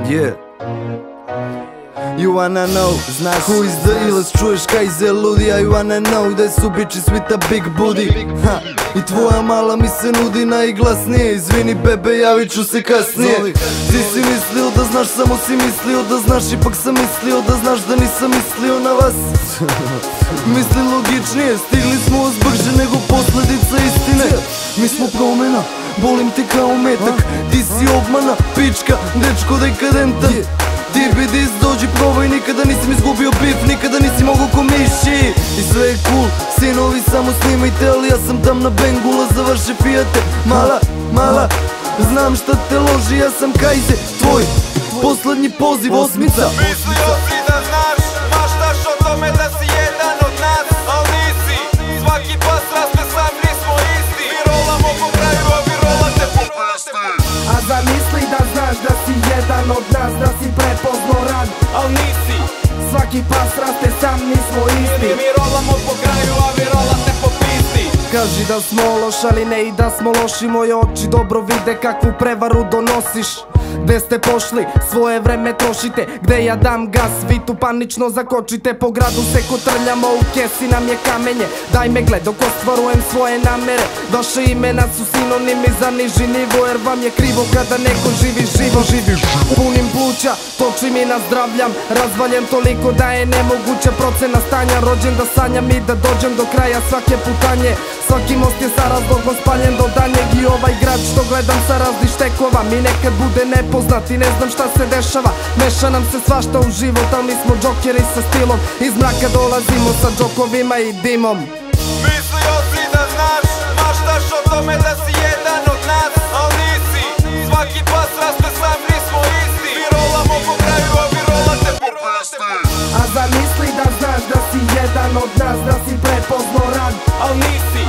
Yeah. You wanna know, znaš who is the illest, čuješ Kaize ludija. You wanna know da su bitches with a big booty. I tvoja mala mi se nudi najglasnije. Izvini bebe, javit ću se kasnije. Ti si mislio da znaš, samo si mislio da znaš. Ipak sam mislio da znaš da nisam mislio na vas. Misli logičnije, stigli smo vas brže nego posljedica istine. Mi smo promjena, bolim te kao metak. Ti si obmana, pička, dečko dekadentan. Ti bi dis, dođi probaj, nikada nisam izgubio bif, nikada nisi mogu ko miši. I sve je cool, sinovi samo snimajte, ali ja sam tam na Bengula za vaše fijate. Mala, znam šta te loži, ja sam Kaize, tvoj poslednji poziv, osmica. Mislio si da znaš, maštaš o tome da si jedan od nas, al nisi. Svaki pas raste sam, nismo isti. Mi rolamo po kraju, a vi rolate po pasti. A zamisli da znaš da si jedan od nas, da si prepozno rad, al nisi. svaki pas raste sam, nismo isti. Mi rolamo po kraju, a vi rolate po pisti. Kaži da smo loš, ali ne i da smo loši. Moje oči dobro vide kakvu prevaru donosiš. Gde ste pošli, svoje vreme trošite. Gde ja dam gas, vi tu panično zakočite. Po gradu se kotrljamo, u kesi nam je kamenje. Daj me gled dok ostvarujem svoje namere. Vaše imena su sinonimi za niži nivo, jer vam je krivo kada neko živi živo. Punim pluća, točim i nazdravljam. Razvaljem toliko da je nemoguća procena stanja. Rođen da sanjam i da dođem do kraja svake putanje. Svaki most je sa razlogom spaljen do danjeg. I ovaj grad što gledam sa raznih štekova mi nekad bude nepoznat i ne znam šta se dešava. Meša nam se svašta u život, ali mi smo džokeri sa stilom. Iz mraka dolazimo sa džokovima i dimom. Mislio si da znaš, maštaš o tome da si jedan od nas, al nisi. Svaki pas raste sam, nismo isti. Mi rolamo po kraju, a vi rolate po pasti. A zamisli da znaš da si jedan od nas, da si prepozno rad, al nisi.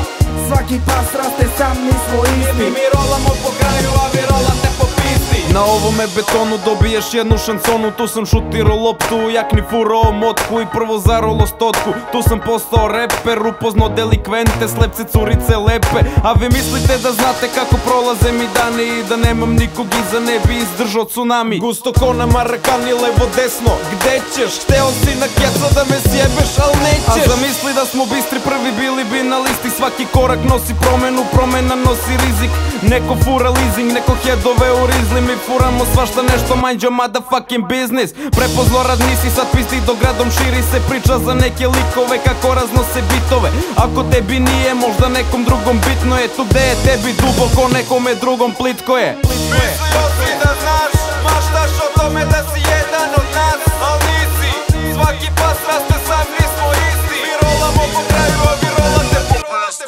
svaki pas raste sam, nismo isti. Mi rolamo po kraju, a vi rolate po pisti. Na ovome betonu dobiješ jednu šansonu. Tu sam šutirao loptu, jakni furao motku i prvo zarolo stotku. Tu sam postao reper, upoznao delikvente, slepce curice lepe. A vi mislite da znate kako prolaze mi dani i da nemam nikog iza, ne bi izdržao tsunami. Gusto ko na Marakani, levo desno, gde ćeš? Hteo si na keca da me sjebeš, al nećeš. A zamisli da smo bistri, prvi bili bi na listi. Svaki korak nosi promenu, promena nosi rizik. Neko fura leasing, neko headove u rizli. Mi furamo svašta nešto, mind your motherfucking business. Prepozno rad nisi, sad pisti do gradom širi se priča za neke likove kako raznose bitove. Ako tebi nije, možda nekom drugom bitno je. Tu gde je tebi duboko, nekome drugom plitko je. Mislio si da znaš, maštaš o tome da si jedan od nas, al nisi. Svaki pas raste sam, nismo isti. Mi rolamo po kraju, a vi rolate po pasti.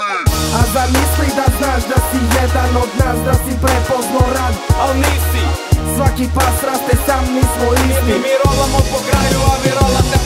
A zamisli da znaš da si jedan od nas, da si prepozno rad, al nisi. svaki pas raste sam, nismo isti. Mi rolamo po kraju, a vi rolate po